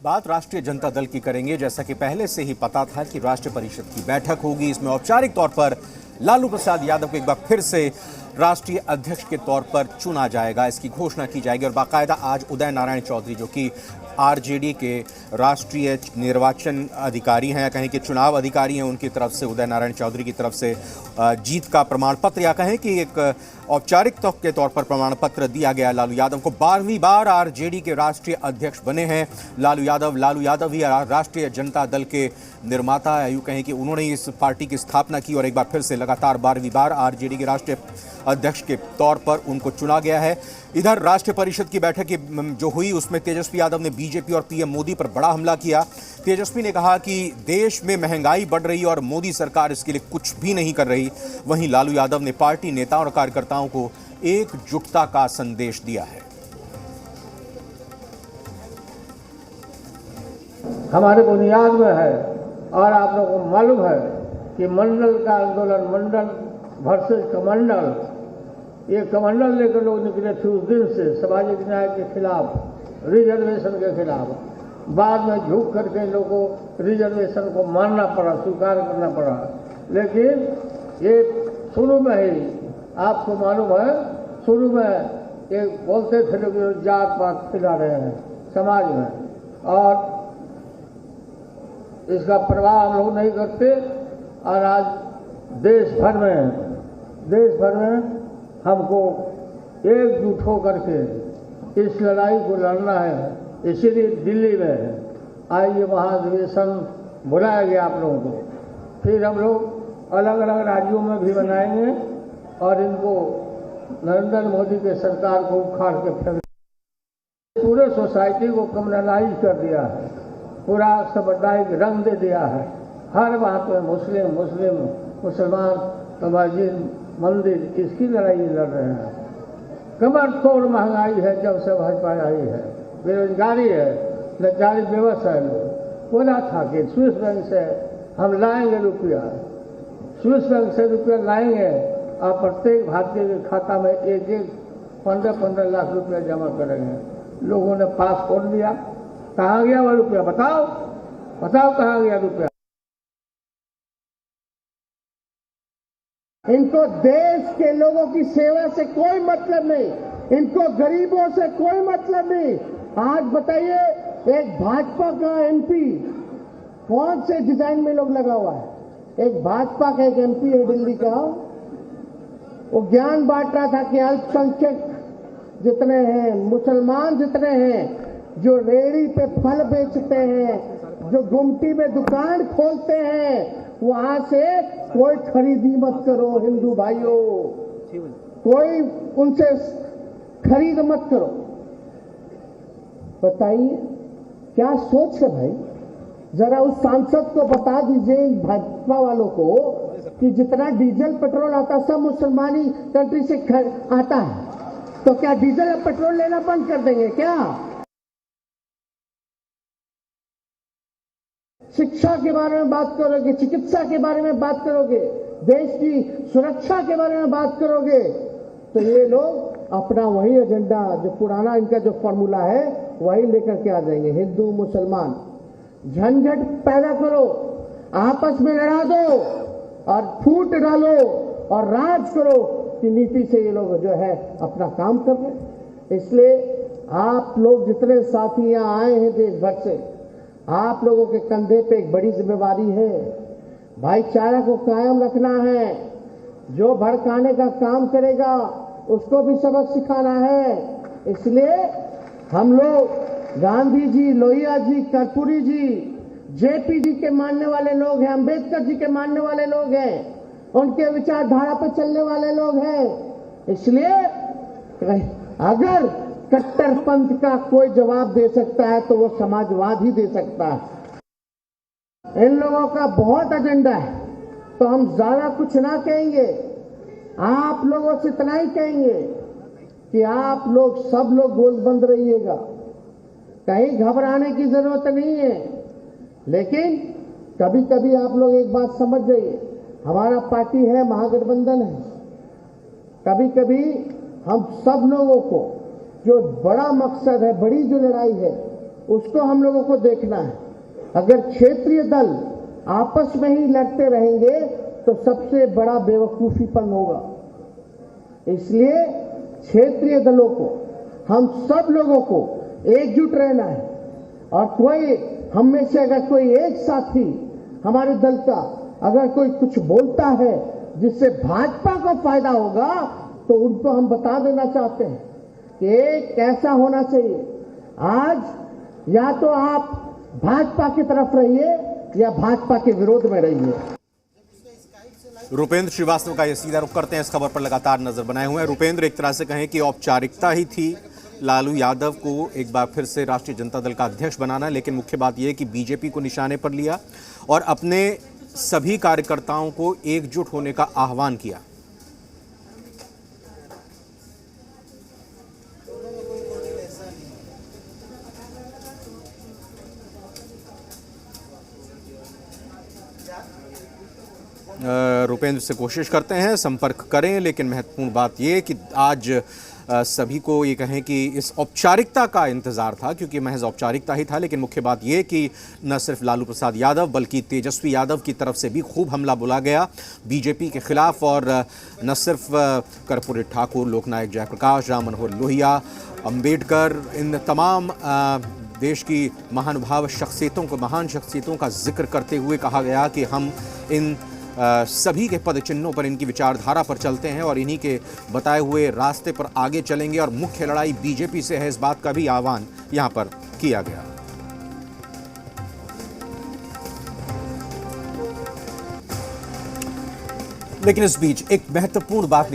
बात राष्ट्रीय जनता दल की करेंगे। जैसा कि पहले से ही पता था कि राष्ट्रीय परिषद की बैठक होगी, इसमें औपचारिक तौर पर लालू प्रसाद यादव को एक बार फिर से राष्ट्रीय अध्यक्ष के तौर पर चुना जाएगा, इसकी घोषणा की जाएगी। और बाकायदा आज उदय नारायण चौधरी, जो कि आरजेडी के राष्ट्रीय निर्वाचन अधिकारी हैं या कहें कि चुनाव अधिकारी हैं, उनकी तरफ से उदय नारायण चौधरी की तरफ से जीत का प्रमाण पत्र या कहें कि एक औपचारिक तौर के तौर पर प्रमाण पत्र दिया गया लालू यादव को। 12वीं बार आरजेडी के राष्ट्रीय अध्यक्ष बने हैं लालू यादव ही राष्ट्रीय जनता दल के निर्माता है। यूँ कहें कि उन्होंने इस पार्टी की स्थापना की और एक बार फिर से लगातार 12वीं बार आरजेडी के राष्ट्रीय अध्यक्ष के तौर पर उनको चुना गया है। इधर राष्ट्रीय परिषद की बैठक जो हुई उसमें तेजस्वी यादव ने बीजेपी और पीएम मोदी पर बड़ा हमला किया। तेजस्वी ने कहा कि देश में महंगाई बढ़ रही है और मोदी सरकार इसके लिए कुछ भी नहीं कर रही। वहीं लालू यादव ने पार्टी नेताओं और कार्यकर्ताओं को एकजुटता का संदेश दिया है। हमारे बुनियाद में है और आप लोगों को मालूम है कि मंडल का आंदोलन, मंडल वर्सेस कमंडल, ये कमंडल लेकर लोग निकले थे उस दिन से सामाजिक न्याय के खिलाफ, रिजर्वेशन के खिलाफ। बाद में झुक करके लोगों को रिजर्वेशन को मानना पड़ा, स्वीकार करना पड़ा। लेकिन ये शुरू में ही आपको मालूम है, शुरू में ये बोलते थे लोग जात पात फैला रहे हैं समाज में, और इसका प्रभाव हम लोग नहीं करते। और आज देश भर में हमको एकजुट होकर के इस लड़ाई को लड़ना है। इसीलिए दिल्ली में आइए महाधिवेशन बुलाया गया आप लोगों को। फिर हम लोग अलग अलग राज्यों में भी बनाएंगे और इनको नरेंद्र मोदी के सरकार को उखाड़ के फेंक, पूरे सोसाइटी को कम्युनलाइज कर दिया है, पूरा सामुदायिक रंग दे दिया है। हर बात में मुस्लिम मुसलमान मस्जिद मंदिर, इसकी लड़ाई लड़ रहे हैं। कमर तोड़ महंगाई है जब से भाजपा आई है, बेरोजगारी है, लाचारी बेबस है। लोग बोला था कि स्विस बैंक से हम लाएंगे रुपया, स्विस बैंक से रुपया लाएंगे और प्रत्येक भारतीय के खाता में एक 15-15 लाख रुपया जमा करेंगे। लोगों ने पास खोल दिया। कहाँ गया वो रुपया? बताओ कहाँ गया रुपया? इनको देश के लोगों की सेवा से कोई मतलब नहीं, इनको गरीबों से कोई मतलब नहीं। आज बताइए, एक भाजपा का एमपी कौन से डिजाइन में लोग लगा हुआ है? एक भाजपा का एक एमपी है दिल्ली का, वो ज्ञान बांट रहा था कि अल्पसंख्यक जितने हैं, मुसलमान जितने हैं, जो रेहड़ी पे फल बेचते हैं, जो गुमटी में दुकान खोलते हैं, वहां से कोई खरीदी मत करो हिंदू भाइयों, कोई उनसे खरीद मत करो। बताइए क्या सोच है भाई? जरा उस सांसद को बता दीजिए, भाजपा वालों को, कि जितना डीजल पेट्रोल आता सब मुसलमानी कंट्री से आता है, तो क्या डीजल और पेट्रोल लेना बंद कर देंगे क्या? शिक्षा के बारे में बात करोगे, चिकित्सा के बारे में बात करोगे, देश की सुरक्षा के बारे में बात करोगे, तो ये लोग अपना वही एजेंडा, जो पुराना इनका जो फॉर्मूला है, वही लेकर के आ जाएंगे। हिंदू मुसलमान झंझट पैदा करो, आपस में लड़ा दो और फूट डालो और राज करो की नीति से ये लोग जो है अपना काम कर रहे। इसलिए आप लोग जितने साथी यहाँ आए हैं देश भर से, आप लोगों के कंधे पे एक बड़ी जिम्मेवारी है। भाईचारा को कायम रखना है। जो भड़काने का काम करेगा उसको भी सबक सिखाना है। इसलिए हम लोग गांधी जी, लोहिया जी, कर्पूरी जी, जेपी जी के मानने वाले लोग हैं, अंबेडकर जी के मानने वाले लोग हैं, उनके विचारधारा पर चलने वाले लोग हैं। इसलिए अगर कट्टरपंथ का कोई जवाब दे सकता है तो वो समाजवाद ही दे सकता है। इन लोगों का बहुत एजेंडा है, तो हम ज्यादा कुछ ना कहेंगे, आप लोगों से इतना ही कहेंगे कि आप लोग सब लोग गोलबंद रहिएगा, कहीं घबराने की जरूरत नहीं है। लेकिन कभी कभी आप लोग एक बात समझ जाइए, हमारा पार्टी है, महागठबंधन है, कभी कभी हम सब लोगों को जो बड़ा मकसद है, बड़ी जो लड़ाई है, उसको हम लोगों को देखना है। अगर क्षेत्रीय दल आपस में ही लड़ते रहेंगे तो सबसे बड़ा बेवकूफीपन होगा। इसलिए क्षेत्रीय दलों को, हम सब लोगों को एकजुट रहना है और कोई हम में से अगर कोई एक साथी हमारे दल का अगर कोई कुछ बोलता है जिससे भाजपा को फायदा होगा तो उनको हम बता देना चाहते हैं कि एक ऐसा होना चाहिए, आज या तो आप भाजपा की तरफ रहिए या भाजपा के विरोध में रहिए। रुपेंद्र श्रीवास्तव का ये सीधा रुख करते हैं, इस खबर पर लगातार नजर बनाए हुए हैं। रुपेंद्र, एक तरह से कहें कि औपचारिकता ही थी लालू यादव को एक बार फिर से राष्ट्रीय जनता दल का अध्यक्ष बनाना, लेकिन मुख्य बात यह कि बीजेपी को निशाने पर लिया और अपने सभी कार्यकर्ताओं को एकजुट होने का आह्वान किया। रुपेंद्र से कोशिश करते हैं संपर्क करें, लेकिन महत्वपूर्ण बात यह कि आज सभी को ये कहें कि इस औपचारिकता का इंतजार था, क्योंकि महज औपचारिकता ही था, लेकिन मुख्य बात यह कि न सिर्फ लालू प्रसाद यादव बल्कि तेजस्वी यादव की तरफ से भी खूब हमला बोला गया बीजेपी के खिलाफ। और न सिर्फ कर्पूरी ठाकुर, लोकनायक जयप्रकाश, राम मनोहर लोहिया, अंबेडकर, इन तमाम देश की महानुभाव शख्सियतों को, महान शख्सियतों का जिक्र करते हुए कहा गया कि हम इन सभी के पद चिन्हों पर, इनकी विचारधारा पर चलते हैं और इन्हीं के बताए हुए रास्ते पर आगे चलेंगे और मुख्य लड़ाई बीजेपी से है, इस बात का भी आह्वान यहां पर किया गया। लेकिन इस बीच एक महत्वपूर्ण बात